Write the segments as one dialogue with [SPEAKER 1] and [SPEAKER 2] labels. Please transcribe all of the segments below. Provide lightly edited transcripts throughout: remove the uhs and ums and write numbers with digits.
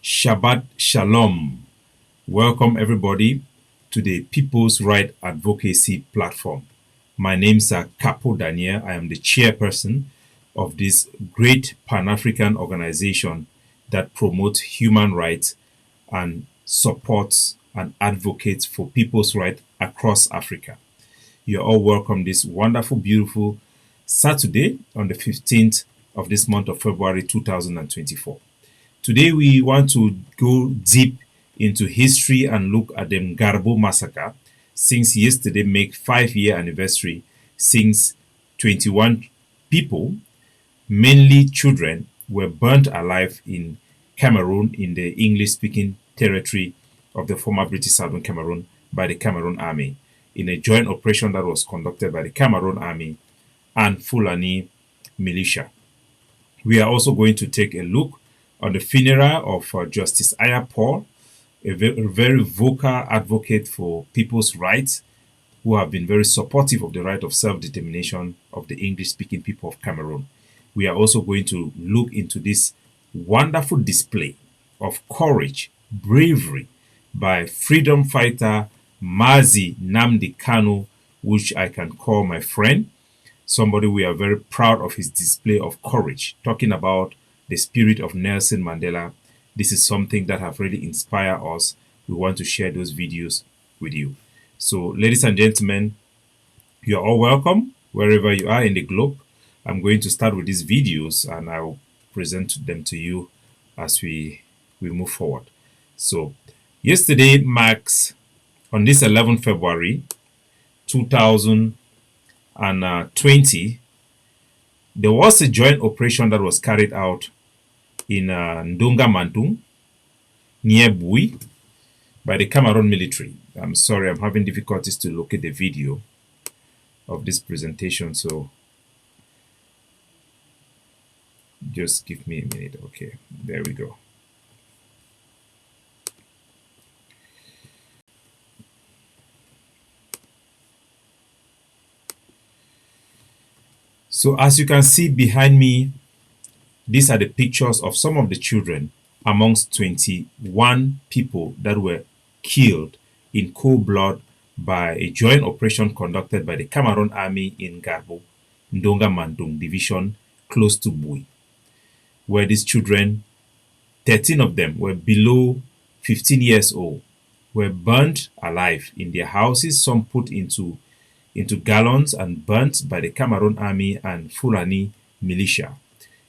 [SPEAKER 1] Shabbat Shalom. Welcome everybody to the People's Right Advocacy Platform. My name is Capo Daniel. I am the chairperson of this great Pan-African organization that promotes human rights and supports and advocates for people's rights across Africa. You're all welcome this wonderful, beautiful Saturday on the 15th of this month of February 2024. Today we want to go deep into history and look at the Ngarbuh massacre, since yesterday make 5-year anniversary since 21 people, mainly children, were burnt alive in Cameroon, in the English-speaking territory of the former British Southern Cameroon, by the Cameroon Army, in a joint operation that was conducted by the Cameroon Army and Fulani militia. We are also going to take a look on the funeral of Justice AYAH Paul, a very vocal advocate for people's rights, who have been very supportive of the right of self-determination of the English-speaking people of Cameroon. We are also going to look into this wonderful display of courage, bravery by freedom fighter Mazi Nnamdi Kanu, which I can call my friend, somebody we are very proud of his display of courage, talking about the spirit of Nelson Mandela. This is something that have really inspired us. We want to share those videos with you. So, ladies and gentlemen, you are all welcome wherever you are in the globe. I'm going to start with these videos and I'll present them to you as we move forward. So, yesterday marks, on this 11th February 2020, there was a joint operation that was carried out in Ndonga Mantung, near Bui, by the Cameroon military. I'm sorry, I'm having difficulties to locate the video of this presentation, so just give me a minute. Okay, there we go. So as you can see behind me, these are the pictures of some of the children amongst 21 people that were killed in cold blood by a joint operation conducted by the Cameroon Army in Ngarbuh, Ndonga Mantung division, close to Bui, where these children, 13 of them were below 15 years old, were burnt alive in their houses, some put into gallons and burnt by the Cameroon Army and Fulani militia.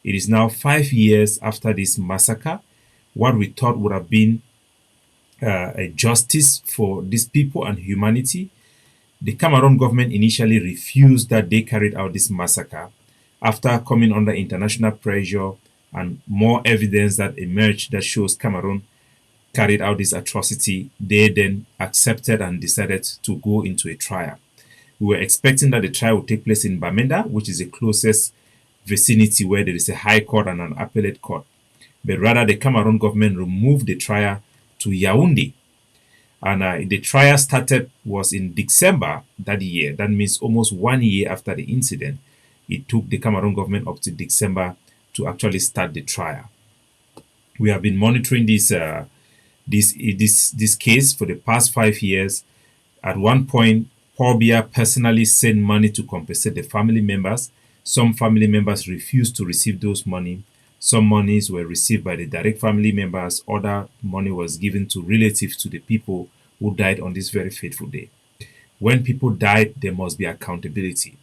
[SPEAKER 1] It is now 5 years after this massacre. What we thought would have been a justice for these people and humanity, the Cameroon government initially refused that they carried out this massacre. After coming under international pressure and more evidence that emerged that shows Cameroon carried out this atrocity, they then accepted and decided to go into a trial. We were expecting that the trial would take place in Bamenda, which is the closest vicinity where there is a high court and an appellate court. But rather, the Cameroon government removed the trial to Yaoundé. And the trial was in December that year. That means almost 1 year after the incident. It took the Cameroon government up to December to actually start the trial. We have been monitoring this case for the past 5 years. At one point, Paul Biya personally sent money to compensate the family members. Some family members refused to receive those money. Some monies were received by the direct family members. Other money was given to relatives to the people who died on this very fateful day. When people died, there must be accountability.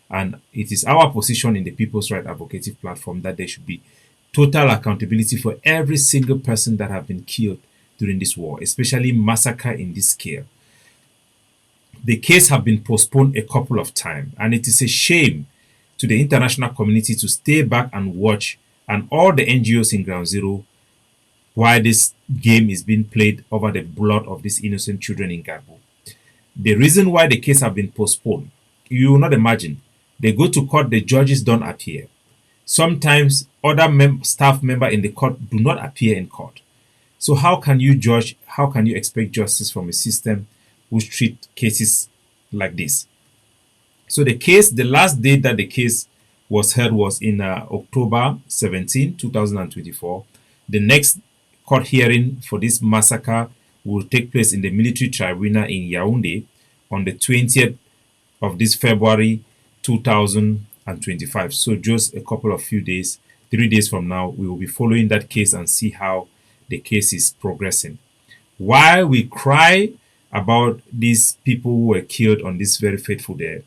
[SPEAKER 1] And it is our position in the People's Right Advocacy Platform that there should be total accountability for every single person that have been killed during this war, especially massacre in this scale. The case have been postponed a couple of times, and it is a shame to the international community to stay back and watch, and all the NGOs in Ground Zero, while this game is being played over the blood of these innocent children in Garu. The reason why the case have been postponed, you will not imagine. They go to court, the judges don't appear. Sometimes other staff members in the court do not appear in court. So how can you judge, how can you expect justice from a system which treat cases like this? So the last day that the case was heard was in October 17, 2024. The next court hearing for this massacre will take place in the military tribunal in Yaoundé on the 20th of this February 2025. So just a couple of few days, 3 days from now, we will be following that case and see how the case is progressing. While we cry about these people who were killed on this very fateful day,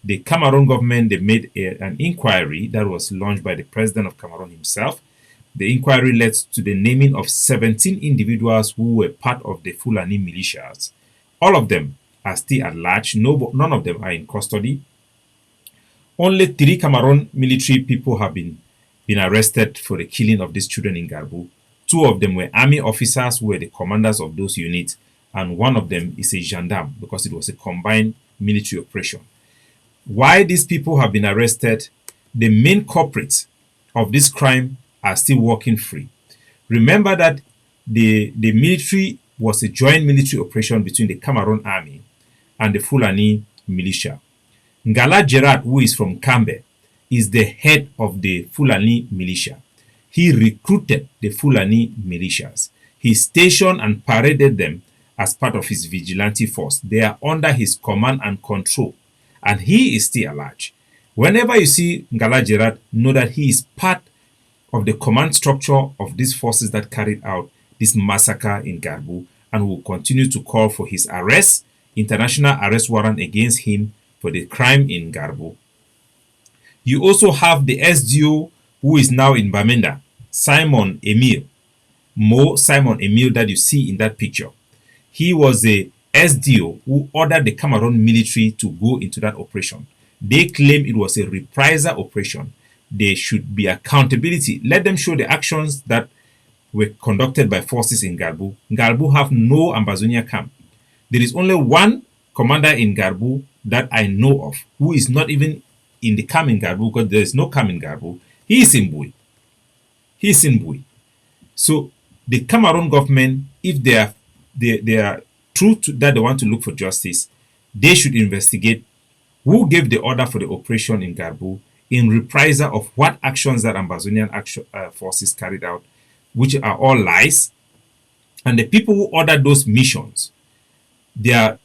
[SPEAKER 1] the Cameroon government, they made an inquiry that was launched by the president of Cameroon himself. The inquiry led to the naming of 17 individuals who were part of the Fulani militias. All of them are still at large. None of them are in custody. Only 3 Cameroon military people have been arrested for the killing of these children in Ngarbuh. 2 of them were army officers who were the commanders of those units, and 1 of them is a gendarme because it was a combined military operation. Why these people have been arrested, the main culprits of this crime are still walking free. Remember that the military was a joint military operation between the Cameroon army and the Fulani militia. Ngala Gerald, who is from Kambe, is the head of the Fulani militia. He recruited the Fulani militias. He stationed and paraded them as part of his vigilante force. They are under his command and control, and he is still at large. Whenever you see Ngala Gerald, know that he is part of the command structure of these forces that carried out this massacre in Ngarbuh, and will continue to call for his arrest, international arrest warrant against him for the crime in Ngarbuh. You also have the SDO who is now in Bamenda, Simon Emile Mooh, Simon Emile that you see in that picture. He was a SDO who ordered the Cameroon military to go into that operation. They claim it was a reprisal operation. There should be accountability. Let them show the actions that were conducted by forces in Ngarbuh. Ngarbuh have no Ambazonia camp. There is only one commander in Ngarbuh that I know of who is not even in the camp in Ngarbuh, because there is no camp in Ngarbuh. He is in Bui. He is in Bui. So the Cameroon government, if they are true to that, they want to look for justice, they should investigate who gave the order for the operation in Ngarbuh in reprisal of what actions that Ambazonian forces carried out, which are all lies. And the people who ordered those missions, they are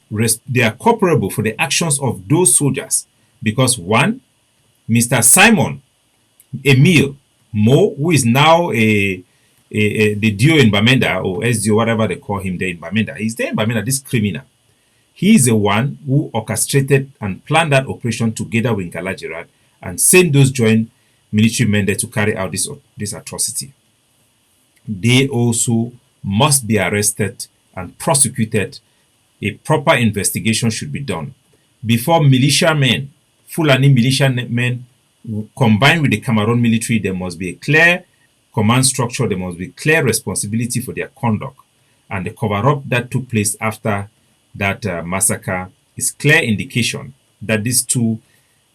[SPEAKER 1] culpable for the actions of those soldiers, because one, Mr. Simon Emile Mooh, who is now the DO in Bamenda, or SDO, whatever they call him there in Bamenda, he's there in Bamenda, this criminal. He is the one who orchestrated and planned that operation together with Ngala Gerald and sent those joint military men there to carry out this atrocity. They also must be arrested and prosecuted. A proper investigation should be done before militiamen, Fulani militiamen, combined with the Cameroon military. There must be a clear command structure. There must be clear responsibility for their conduct, and the cover-up that took place after that massacre is clear indication that these 2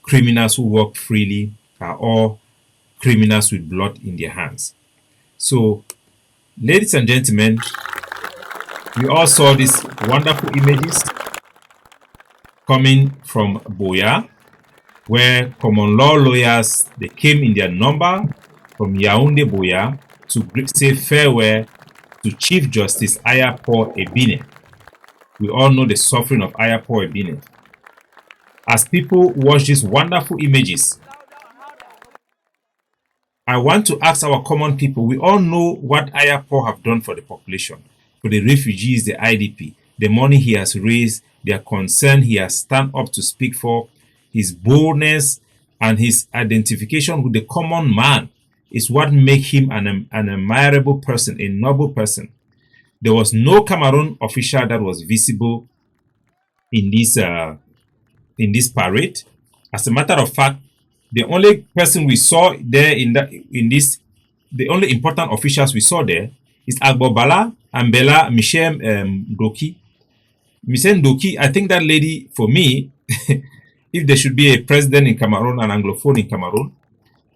[SPEAKER 1] criminals who work freely are all criminals with blood in their hands. So, ladies and gentlemen, we all saw these wonderful images coming from Boya, where common law lawyers, they came in their number from Yaoundé Boya to say farewell to Chief Justice AYAH Paul Ebine. We all know the suffering of AYAH Paul Ebine. As people watch these wonderful images, I want to ask our common people, we all know what AYAH Paul have done for the population, for the refugees, the IDP, the money he has raised, their concern he has stand up to speak for, his boldness and his identification with the common man is what make him an admirable person, a noble person. There was no Cameroon official that was visible in this parade. As a matter of fact, the only person we saw there the only important officials we saw there is Agbobala and Bella Michelle Doki. Michelle Doki, I think that lady, for me, if there should be a president in Cameroon, an Anglophone in Cameroon,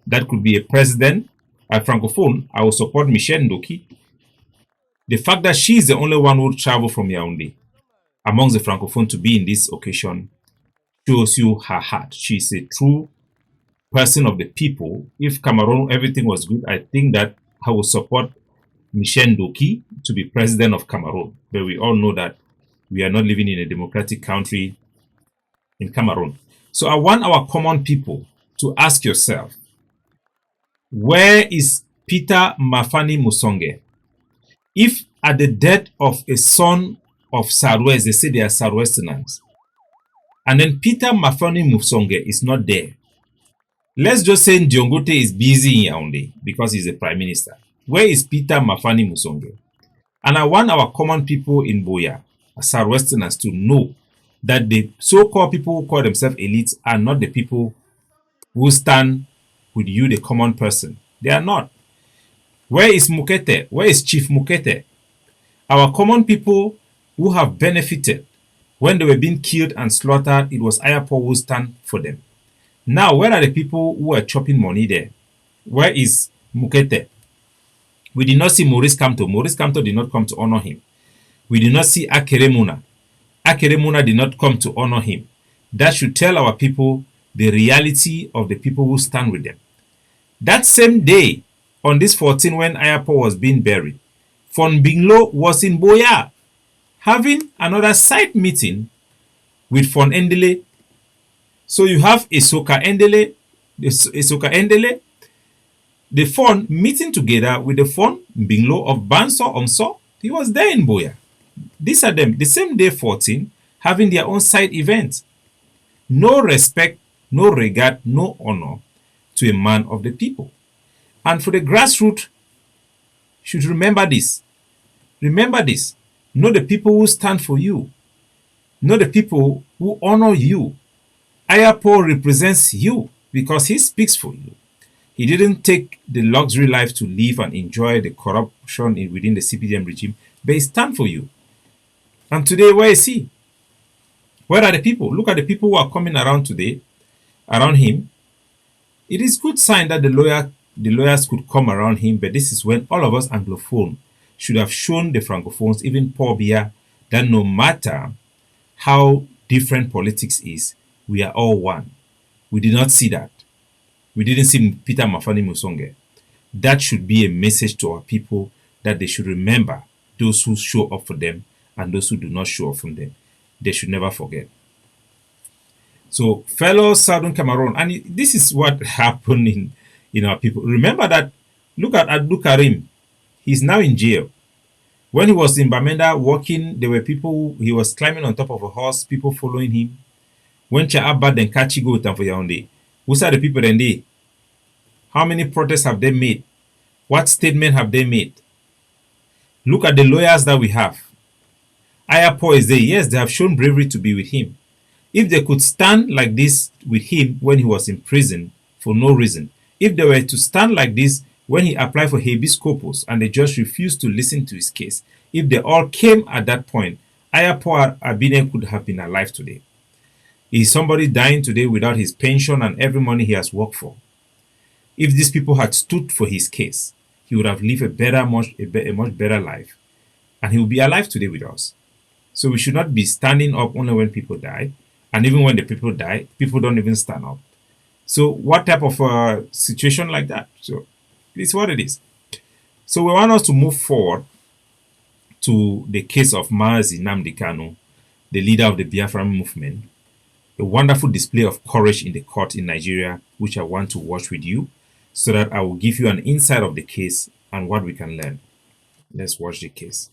[SPEAKER 1] that could be a president, a Francophone, I will support Michelle Doki. The fact that she is the only one who traveled from Yaoundé amongst the Francophone to be in this occasion shows you her heart. She is a true person of the people. If Cameroon, everything was good, I think that I would support Michel Ndoki to be president of Cameroon. But we all know that we are not living in a democratic country in Cameroon. So I want our common people to ask yourself, where is Peter Mafani Musonge? If at the death of a son of Southwest, they say they are Southwesterners, and then Peter Mafani Musonge is not there, let's just say Ndiongote is busy in Yaoundé because he's the prime minister. Where is Peter Mafani Musonge? And I want our common people in Boya, Southwesterners, to know that the so-called people who call themselves elites are not the people who stand with you, the common person. They are not. Where is Mukete? Where is Chief Mukete? Our common people who have benefited when they were being killed and slaughtered, it was AYAH who stand for them. Now, where are the people who are chopping money there? Where is Mukete? We did not see Maurice Kamto. Maurice Kamto did not come to honor him. We did not see Akeremuna. Akeremuna did not come to honor him. That should tell our people the reality of the people who stand with them. That same day, on this 14, when AYAH was being buried, Fon Binglo was in Boya having another side meeting with Fon Endele. So you have Esoka Endele, the Fon meeting together with the Fon Binglo of Banso Omso. He was there in Boya. These are them, the same day 14, having their own side event. No respect, no regard, no honor to a man of the people. And for the grassroots, should remember this. Remember this. Know the people who stand for you. Know the people who honor you. AYAH represents you because he speaks for you. He didn't take the luxury life to live and enjoy the corruption within the CPDM regime, but he stands for you. And today, where is he? Where are the people? Look at the people who are coming around today, around him. It is good sign that the lawyers could come around him, but this is when all of us Anglophone should have shown the Francophones, even Paul Biya, that no matter how different politics is, we are all one. We did not see that. We didn't see Peter Mafani Musonge. That should be a message to our people that they should remember those who show up for them and those who do not show up for them. They should never forget. So, fellow Southern Cameroon, and this is what happened in our people. Remember that, look at Abdul Karim. He's now in jail. When he was in Bamenda walking, there were people, he was climbing on top of a horse, people following him. When Chaabad and Kachigo for Yaoundé, who are the people then they? How many protests have they made? What statement have they made? Look at the lawyers that we have. AYAH is there. Yes, they have shown bravery to be with him. If they could stand like this with him when he was in prison for no reason, if they were to stand like this when he applied for habeas corpus and the judge refused to listen to his case, if they all came at that point, AYAH Abine could have been alive today. Is somebody dying today without his pension and every money he has worked for? If these people had stood for his case, he would have lived a much better life, and he will be alive today with us. So we should not be standing up only when people die, and even when the people die, people don't even stand up. So what type of situation like that? So it's what it is. So we want us to move forward to the case of Mazi Nnamdi Kanu, the leader of the Biafran movement. A wonderful display of courage in the court in Nigeria, which I want to watch with you, so that I will give you an insight of the case and what we can learn. Let's watch the case.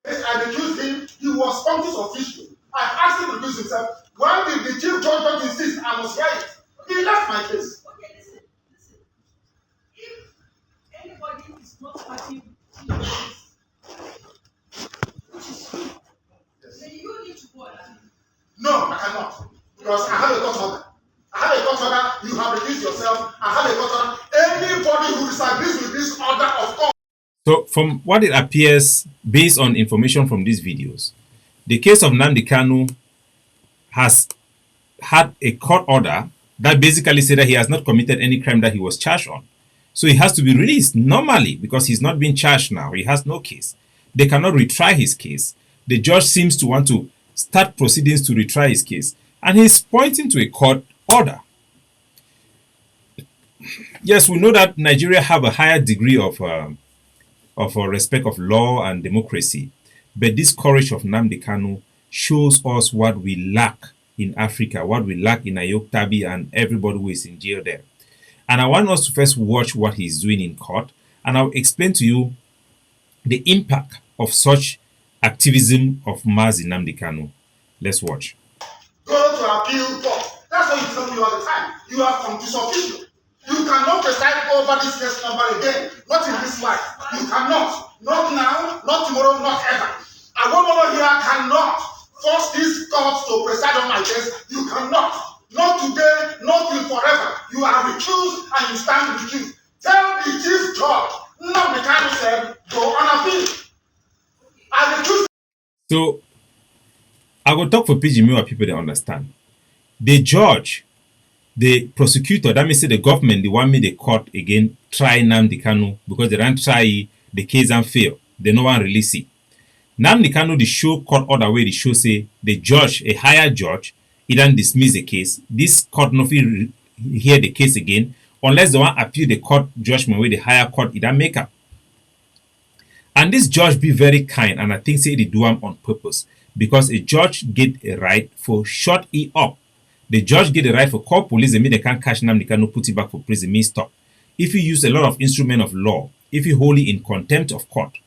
[SPEAKER 2] I accused him, he was conscious official. I asked him to recuse himself. Why did the chief judge insist I must write? He left my case.
[SPEAKER 3] Okay, listen. If anybody is not happy with the case, which is true, then you need to go and argue.
[SPEAKER 2] No, I cannot. Because I have a court order. I have a court order, you have recused yourself. I have a court order. Anybody who disagrees with this order of court.
[SPEAKER 1] So from what it appears, based on information from these videos, the case of Nnamdi Kanu has had a court order that basically said that he has not committed any crime that he was charged on. So he has to be released normally because he's not being charged now. He has no case. They cannot retry his case. The judge seems to want to start proceedings to retry his case, and he's pointing to a court order. Yes, we know that Nigeria have a higher degree of respect of law and democracy, but this courage of Nnamdi Kanu shows us what we lack in Africa, what we lack in AYAH Tabi and everybody who is in jail there. And I want us to first watch what he's doing in court, and I'll explain to you the impact of such activism of Mazi Nnamdi Kanu. Let's watch.
[SPEAKER 2] Go to appeal court. That's what you tell me all the time. You are from official. You cannot preside over this case number again. Not in this life. You cannot. Not now, not tomorrow, not ever. A woman here cannot force this court to preside on my case. You cannot. Not today, not till forever. You are recused and you stand recused. Tell the chief judge, Nnamdi Kanu said, go on appeal. I recuse.
[SPEAKER 1] So, I will talk for PG where people they understand. The judge, the prosecutor, that means the government, they want me the court again, try Nnamdi Kanu because they don't try the case and fail. They no one release it. Nnamdi Kanu, the show court order where the show say the judge, a higher judge, he don't dismiss the case. This court no fit hear the case again unless they want appeal the court judgment where the higher court it don't make up. And this judge be very kind, and I think say they do him on purpose because a judge get a right for shut it up. The judge get the right for call police and mean they can't catch Nnamdi Kanu, put it back for prison, mean stop. If you use a lot of instrument of law, if you hold it in contempt of court,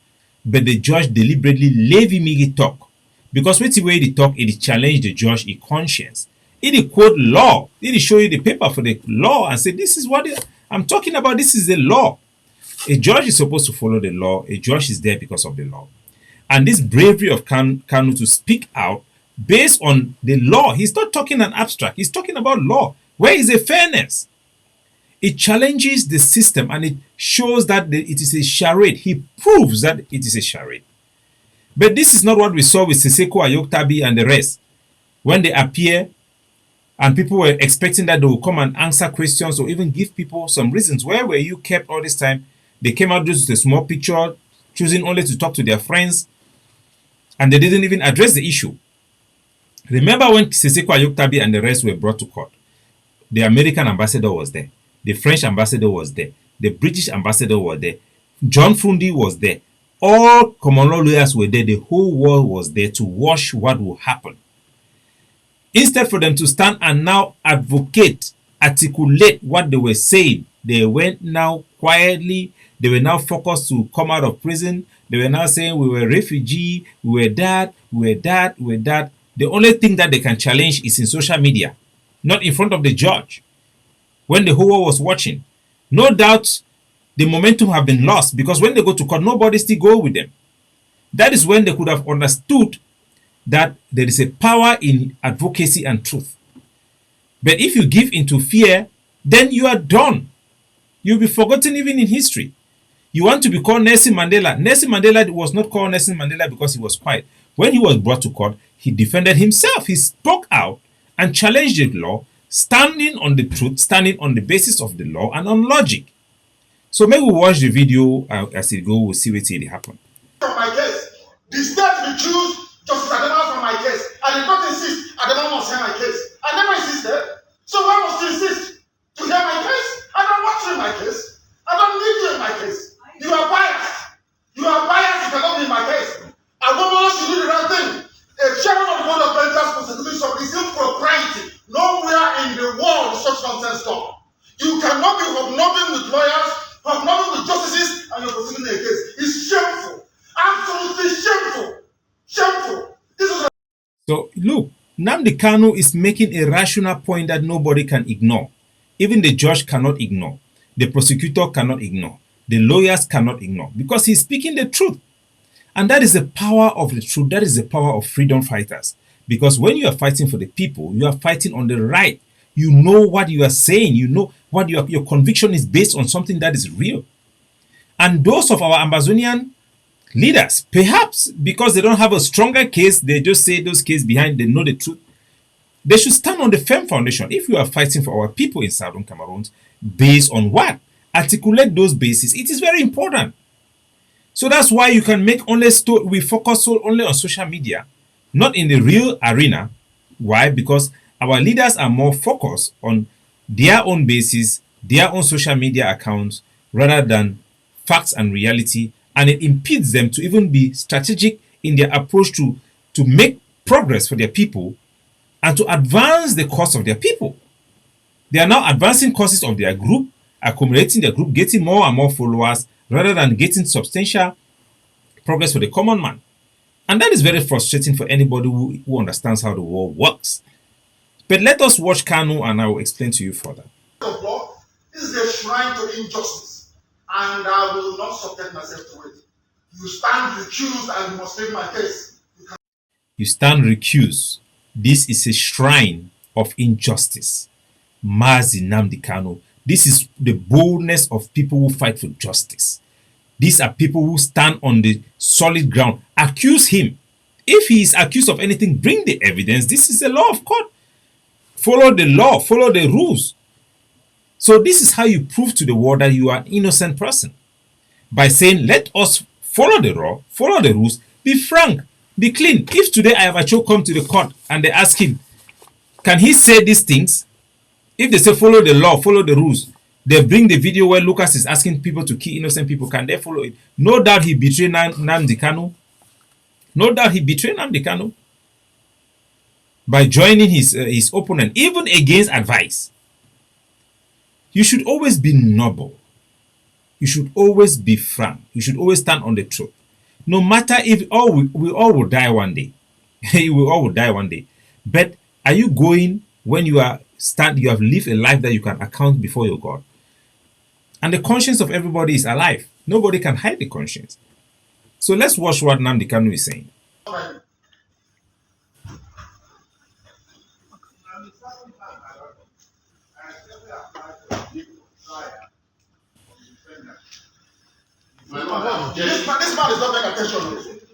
[SPEAKER 1] but the judge deliberately leave him make it talk. Because when the way they talk, it challenge the judge in conscience. It quote law. It show you the paper for the law and say, this is what I'm talking about, this is the law. A judge is supposed to follow the law. A judge is there because of the law. And this bravery of Kanu to speak out based on the law. He's not talking an abstract. He's talking about law. Where is the fairness? It challenges the system and it shows that it is a charade. He proves that it is a charade. But this is not what we saw with Siseko, AYAH Tabi and the rest. When they appear and people were expecting that they will come and answer questions or even give people some reasons. Where were you kept all this time? They came out just with a small picture, choosing only to talk to their friends, and they didn't even address the issue. Remember when Siseko, AYAH Tabi and the rest were brought to court? The American ambassador was there. The French ambassador was there. The British ambassador was there. John Fundi was there. All common law lawyers were there. The whole world was there to watch what will happen. Instead for them to stand and now advocate, articulate what they were saying, they went now quietly. They were now focused to come out of prison. They were now saying we were refugee, we were that, we were that, we were that. The only thing that they can challenge is in social media, not in front of the judge. When the whole world was watching, no doubt the momentum have been lost because when they go to court, nobody still go with them. That is when they could have understood that there is a power in advocacy and truth. But if you give into fear, then you are done. You'll be forgotten even in history. You want to be called Nelson Mandela. Nelson Mandela was not called Nelson Mandela because he was quiet. When he was brought to court, he defended himself. He spoke out and challenged the law, standing on the truth, standing on the basis of the law and on logic. So maybe we'll watch the video as it goes, we'll see what will happen.
[SPEAKER 2] From my case, the state refused Justice Adama from my case. I did not insist Adama must hear my case. I never insisted. So why must you insist to hear my case? I don't want you in my case. I don't need you in my case. You are biased. You are biased. You cannot be in my case. A woman should do the right thing. A chairman of the board of directors constitution is impropriety. Nowhere in the world such nonsense done. You cannot be hobnobbing with lawyers, hobnobbing with justices, and you're proceeding a case. It's shameful. Absolutely shameful. Shameful. This is
[SPEAKER 1] So look, Nnamdi Kanu is making a rational point that nobody can ignore. Even the judge cannot ignore. The prosecutor cannot ignore. The lawyers cannot ignore because he's speaking the truth. And that is the power of the truth. That is the power of freedom fighters. Because when you are fighting for the people, you are fighting on the right. You know what you are saying. You know what your conviction is based on something that is real. And those of our Ambazonian leaders, perhaps because they don't have a stronger case, they just say those cases behind, they know the truth. They should stand on the firm foundation. If you are fighting for our people in Southern Cameroon, based on what? Articulate those bases. It is very important. So that's why you can make only we focus only on social media, not in the real arena. Why? Because our leaders are more focused on their own basis, their own social media accounts, rather than facts and reality, and it impedes them to even be strategic in their approach to make progress for their people and to advance the cause of their people. They are now advancing causes of their group, accumulating their group, getting more and more followers, rather than getting substantial progress for the common man. And that is very frustrating for anybody who understands how the world works. But let us watch Kanu and I will explain to you further.
[SPEAKER 2] Of law, this is a shrine to injustice, and I will not subject myself to it. You stand recused and you must take my case.
[SPEAKER 1] You stand recused. This is a shrine of injustice. Mazi Nnamdi Kanu. This is the boldness of people who fight for justice. These are people who stand on the solid ground. Accuse him. If he is accused of anything, bring the evidence. This is the law of court. Follow the law, follow the rules. So this is how you prove to the world that you are an innocent person. By saying, let us follow the law, follow the rules, be frank, be clean. If today AYAH come to the court and they ask him, can he say these things? If they say follow the law, follow the rules, they bring the video where Lucas is asking people to kill innocent people. Can they follow it? No doubt he betrayed Nnamdi Kanu. No doubt he betrayed Nnamdi Kanu by joining his opponent, even against advice. You should always be noble. You should always be frank. You should always stand on the truth. No matter if we all will die one day. We all will die one day. But are you going when you have lived a life that you can account before your God? And the conscience of everybody is alive. Nobody can hide the conscience. So let's watch what Nnamdi Kanu is saying.
[SPEAKER 2] This man is not paying attention.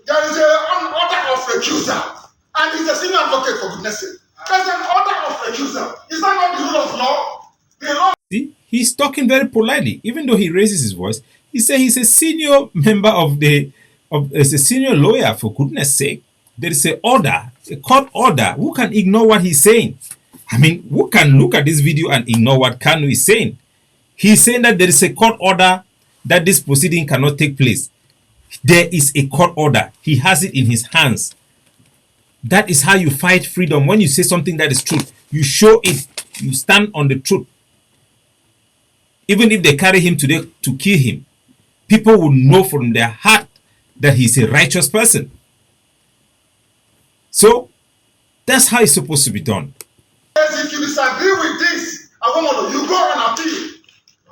[SPEAKER 2] There is an order of recusal, and he's a senior advocate, for goodness sake. There's an order of recusal. Is that not the rule of law? The law.
[SPEAKER 1] See, he's talking very politely, even though he raises his voice. He says he's a senior member as a senior lawyer, for goodness sake. There is an order, a court order. Who can ignore what he's saying? I mean, who can look at this video and ignore what Kanu is saying? He's saying that there is a court order that this proceeding cannot take place. There is a court order. He has it in his hands. That is how you fight freedom. When you say something that is truth, you show it. You stand on the truth. Even if they carry him today to kill him, people will know from their heart that he's a righteous person. So, that's how it's supposed to be done.
[SPEAKER 2] If you disagree with this, you go and appeal.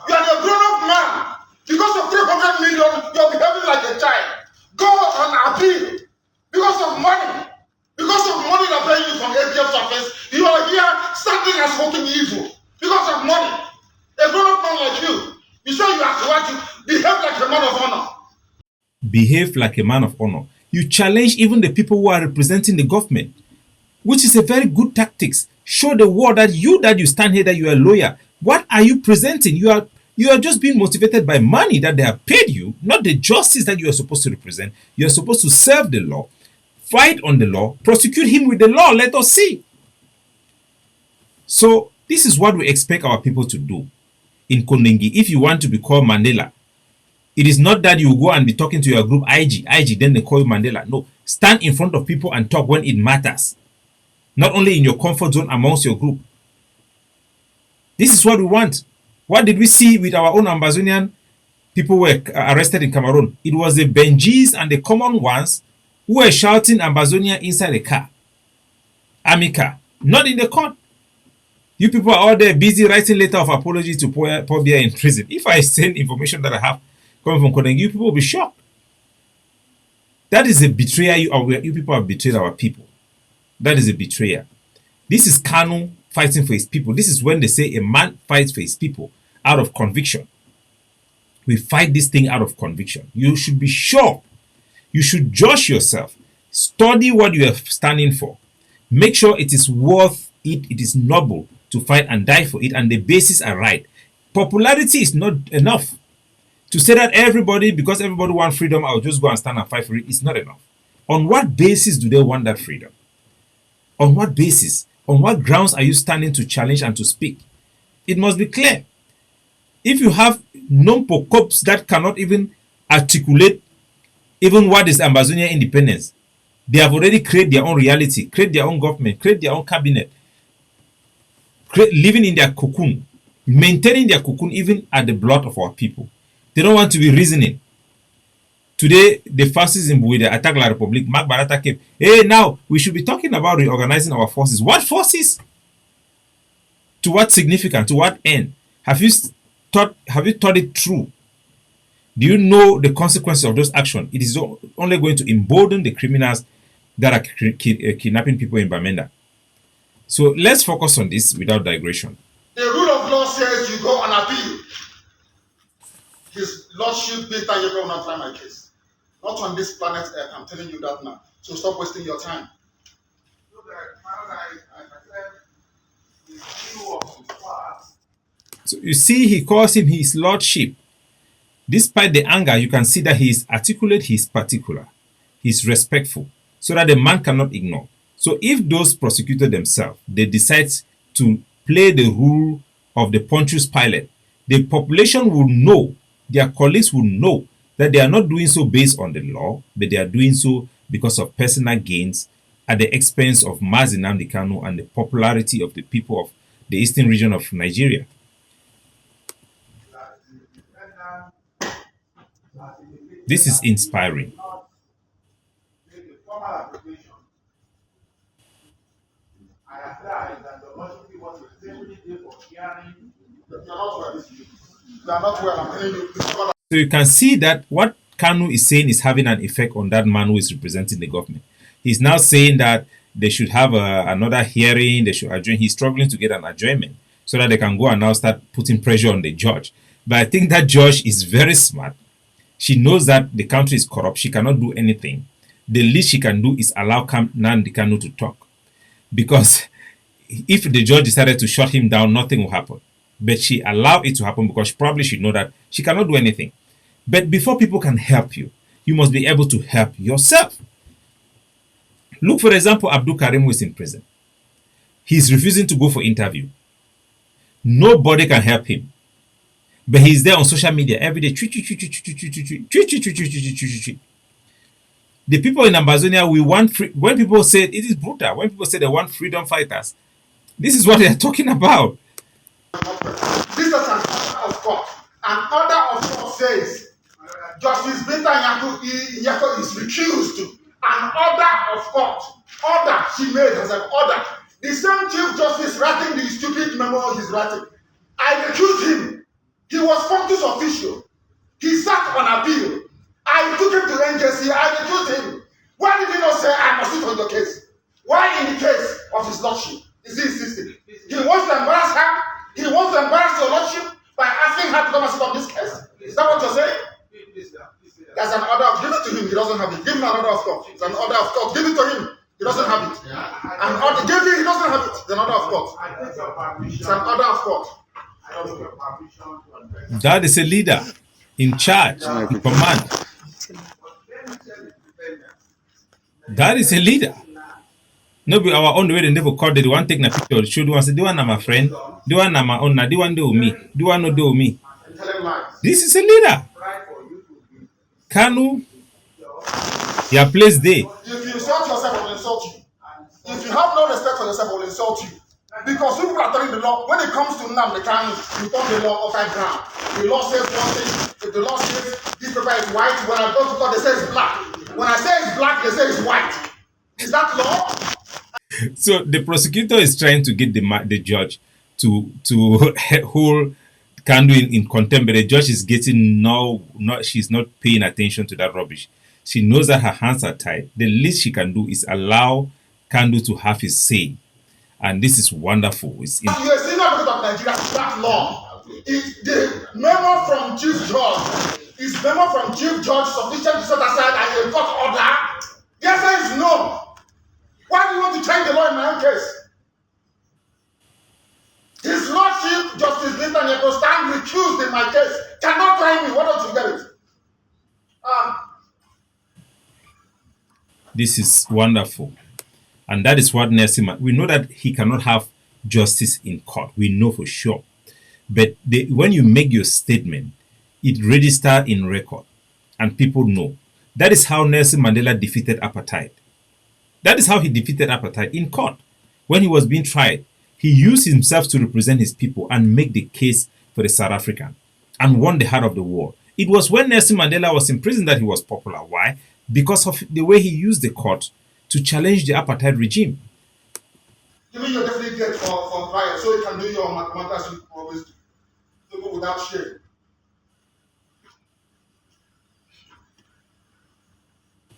[SPEAKER 2] You are a grown-up man. Because of 300 million, you're behaving like a child. Go and appeal. Because of money. Because of money they're paying you from ATM surface, you are here standing and smoking evil. Because of money. A grown-up man like you say you have to behave like a man of honor.
[SPEAKER 1] Behave like a man of honor. You challenge even the people who are representing the government, which is a very good tactics. Show the world that you stand here, that you are a lawyer. What are you presenting? You are just being motivated by money that they have paid you, not the justice that you are supposed to represent. You are supposed to serve the law, fight on the law, prosecute him with the law. Let us see. So this is what we expect our people to do. In Kondengi, if you want to be called Mandela, it is not that you go and be talking to your group IG, then they call you Mandela. No, stand in front of people and talk when it matters. Not only in your comfort zone amongst your group. This is what we want. What did we see with our own Ambazonian people were arrested in Cameroon? It was the Benjis and the common ones who were shouting Ambazonia inside the car. Army car, not in the court. You people are all there busy writing letter of apology to POW in prison. If I send information that I have coming from Kondengi, you people will be shocked. That is a betrayal. You people have betrayed our people. That is a betrayal. This is Kanu fighting for his people. This is when they say a man fights for his people out of conviction. We fight this thing out of conviction. You should be sure. You should judge yourself. Study what you are standing for. Make sure it is worth it. It is noble to fight and die for it, and the bases are right. Popularity is not enough. To say that everybody, because everybody wants freedom, I'll just go and stand and fight for it, is not enough. On what basis do they want that freedom? On what basis? On what grounds are you standing to challenge and to speak? It must be clear. If you have non-pocops that cannot even articulate even what is Ambazonia independence, they have already created their own reality, create their own government, create their own cabinet, living in their cocoon, maintaining their cocoon even at the blood of our people. They don't want to be reasoning. Today, the forces in Buida attack La Republic. Mark Barata came. Hey, now we should be talking about reorganizing our forces. What forces? To what significance? To what end? Have you thought it through? Do you know the consequences of those actions? It is only going to embolden the criminals that are kidnapping people in Bamenda. So let's focus on this without digression.
[SPEAKER 2] The rule of law says you go on appeal. His Lordship Peter Yebe will not try my case. Not on this planet Earth. I'm telling you that now. So stop wasting your time.
[SPEAKER 1] So you see, he calls him his Lordship. Despite the anger, you can see that he is articulate, he is particular, he is respectful, so that the man cannot ignore. So if those prosecutors themselves, they decide to play the role of the Pontius Pilate, the population will know, their colleagues will know that they are not doing so based on the law, but they are doing so because of personal gains at the expense of Mazi Nnamdi Kanu and the popularity of the people of the eastern region of Nigeria. This is inspiring. So you can see that what Kanu is saying is having an effect on that man who is representing the government. He's now saying that they should have another hearing, they should adjourn. He's struggling to get an adjournment so that they can go and now start putting pressure on the judge. But I think that judge is very smart. She knows that the country is corrupt. She cannot do anything. The least she can do is allow Nnamdi Kanu to talk. Because if the judge decided to shut him down, nothing will happen. But she allowed it to happen because she probably should know that she cannot do anything. But before people can help you, you must be able to help yourself. Look, for example, Abdul Karim, who is in prison. He's refusing to go for interview. Nobody can help him. But he's there on social media every day. The people in Ambazonia, we want free. When people say it is brutal, when people say they want freedom fighters, this is what they are talking about.
[SPEAKER 2] This is an order of court. An order of court says Justice Peter Nyako is recused. An order of court. Order she made as an order. The same Chief Justice writing the stupid memo he's writing. I recused him. He was Pontius official. He sat on appeal. I took him to NJC. I recused him. Why did he not say I must sit on your case? Why in the case of his lordship is he insisting? He wants to embarrass her. He wants to embarrass your lordship by asking her to come and sit on this case. Is that what you're saying? There's an order of give it to him. He doesn't have it. Give him an order of court. It's an order of court. Give it to him. He doesn't have it. An order. Give it. He doesn't have it. It's an order of court. It's an order of court.
[SPEAKER 1] That is a leader in charge, in command. That is a leader. No be our own way they never call the one taking a picture, show the one say, the one my friend, the one my own, the one do me, the one no do me. This is a leader. Kanu, your place there.
[SPEAKER 2] If you insult yourself, I will insult you. If you have no respect for yourself, I will insult you. Because people are telling the law, when it comes to Nnamdi Kanu, you turn the law upside down. The law says one thing, if the law says this paper is white, when I go to court, they say it's black. When I say it's black, they say it's white. Is that law?
[SPEAKER 1] So the prosecutor is trying to get the judge to hold Kanu in contempt, but the judge is getting she's not paying attention to that rubbish. She knows that her hands are tied. The least she can do is allow Kanu to have his say. And this is wonderful.
[SPEAKER 2] You are senior advocate of Nigeria, that law. The memo from Chief Judge is memo from Chief Judge sufficient to set aside and a court order? The answer is no. Why do you want to change the law in my own case? His Lordship, Justice Peter Nyako, stand recused in my case cannot try me. Why don't you get it?
[SPEAKER 1] This is wonderful. And that is what Nelson Mandela, we know that he cannot have justice in court. We know for sure. But when you make your statement, it registers in record and people know. That is how Nelson Mandela defeated apartheid. That is how he defeated apartheid in court. When he was being tried, he used himself to represent his people and make the case for the South African and won the heart of the war. It was when Nelson Mandela was in prison that he was popular. Why? Because of the way he used the court to challenge the apartheid regime.
[SPEAKER 2] Give me your definitely get for trial so you can do your mathematics you always do without shame.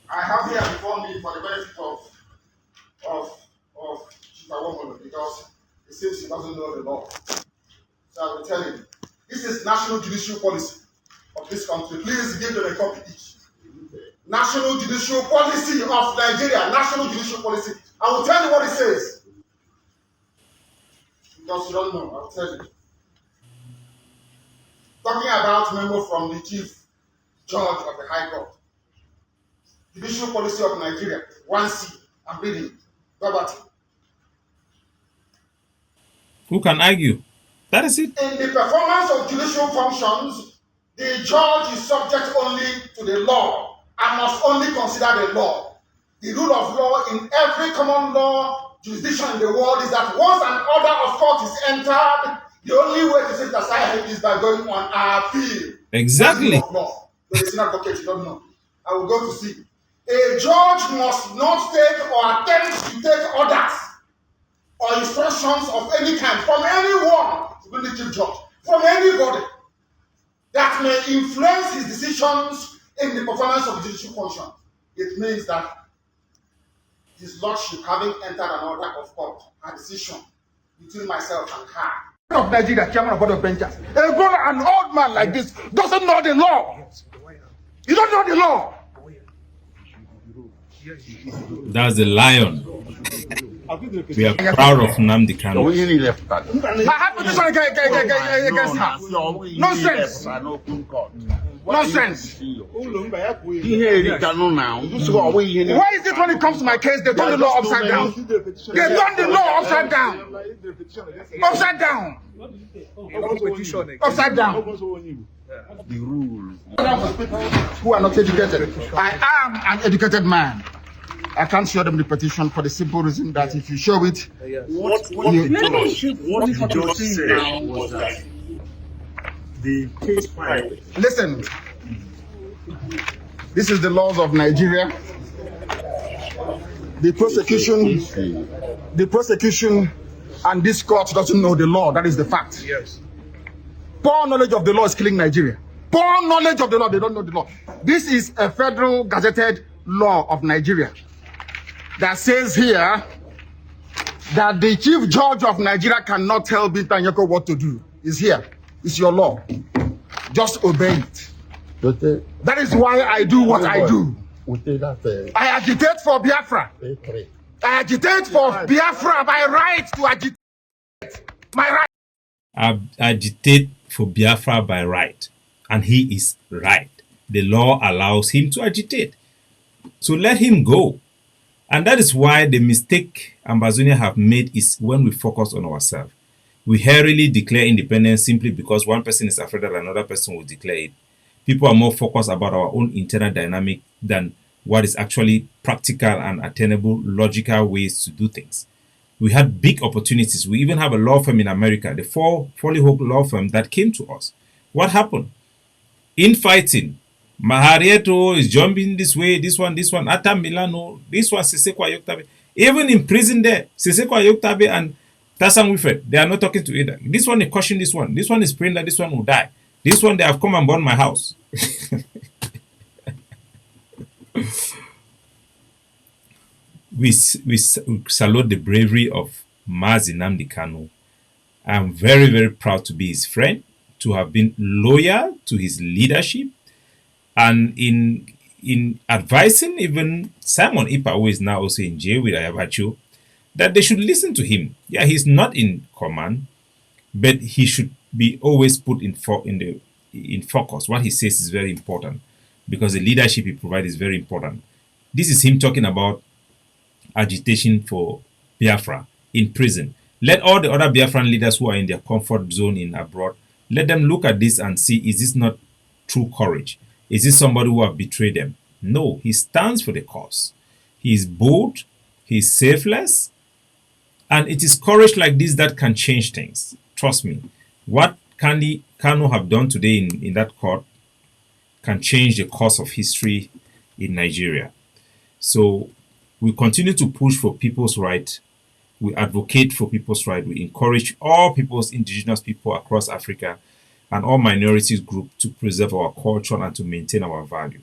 [SPEAKER 2] I have here before me for the benefit of Chief because it seems he doesn't know the law. So I will tell him. This is national judicial policy of this country. Please give them a copy each. National judicial policy of Nigeria. National judicial policy. I will tell you what it says. Because you don't know, I'll tell you. Talking about memo from the Chief Judge of the High Court. Judicial policy of Nigeria, 1C. I'm reading. Liberty.
[SPEAKER 1] Who can argue? That is it.
[SPEAKER 2] In the performance of judicial functions, the judge is subject only to the law and must only consider the law. The rule of law in every common law jurisdiction in the world is that once an order of court is entered, the only way to set aside it is by going on appeal.
[SPEAKER 1] Exactly.
[SPEAKER 2] Rule of law. But it's not advocate, you don't know. I will go to see. A judge must not take or attempt to take orders or instructions of any kind from anyone, even the chief judge, from anybody that may influence his decisions in the performance of judicial function. It means that his lordship, having entered an order of court, a decision between myself and her. Of Nigeria, chairman of board of benchers. An old man like this doesn't know the law. You don't know the law.
[SPEAKER 1] That's the lion. We are proud of Nnamdi Kanu.
[SPEAKER 2] I have to do something against her. Nonsense. Nonsense. Why is it when it comes to my case, they turn the law upside down? They turn the law upside down. Upside down. Upside down. The rules. Who are not educated. I am an educated man. I can't show them the petition for the simple reason that if you show it,
[SPEAKER 4] what you just said was that the case file.
[SPEAKER 2] Listen, this is the laws of Nigeria. The prosecution, and this court doesn't know the law. That is the fact.
[SPEAKER 4] Yes.
[SPEAKER 2] Poor knowledge of the law is killing Nigeria. Poor knowledge of the law, they don't know the law. This is a federal gazetted law of Nigeria that says here that the chief judge of Nigeria cannot tell Binta Nyeko what to do. It's here. It's your law. Just obey it. That is why I do what I do. I agitate for Biafra. I agitate for Biafra by right to agitate. My right.
[SPEAKER 1] I agitate for Biafra by right. And he is right. The law allows him to agitate. So let him go. And that is why the mistake Ambazonia have made is when we focus on ourselves. We hurriedly declare independence simply because one person is afraid that another person will declare it. People are more focused about our own internal dynamic than what is actually practical and attainable, logical ways to do things. We had big opportunities. We even have a law firm in America, the Foley Hope law firm that came to us. What happened? Infighting. Maharieto is jumping this way, this one, Ata Milano, this one, Siseko Ayoktabe. Even in prison there, Siseko Ayoktabe and Tassan Wilfred, they are not talking to either. This one is cautioning this one. This one is praying that this one will die. This one, they have come and burned my house. we salute the bravery of Mazi Nnamdi Kanu. I'm very, very proud to be his friend, to have been loyal to his leadership, and in advising even Simon Ipa, who is now also in jail with AYAH, that they should listen to him. Yeah, he's not in command, but he should be always put in focus. What he says is very important because the leadership he provides is very important. This is him talking about agitation for Biafra in prison. Let all the other Biafran leaders who are in their comfort zone in abroad, let them look at this and see, is this not true courage? Is this somebody who have betrayed them? No, he stands for the cause. He is bold, he is selfless, and it is courage like this that can change things. Trust me. What Kanu have done today in that court can change the course of history in Nigeria. So we continue to push for people's right. We advocate for people's right. We encourage all peoples, indigenous people across Africa and all minorities groups to preserve our culture and to maintain our value.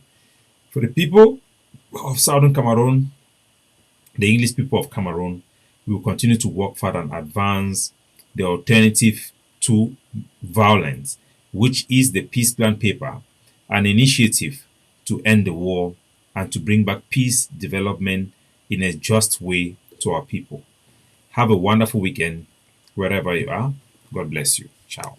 [SPEAKER 1] For the people of Southern Cameroon, the English people of Cameroon, we will continue to work further and advance the alternative to violence, which is the peace plan paper, an initiative to end the war and to bring back peace, development in a just way to our people. Have a wonderful weekend wherever you are. God bless you. Ciao.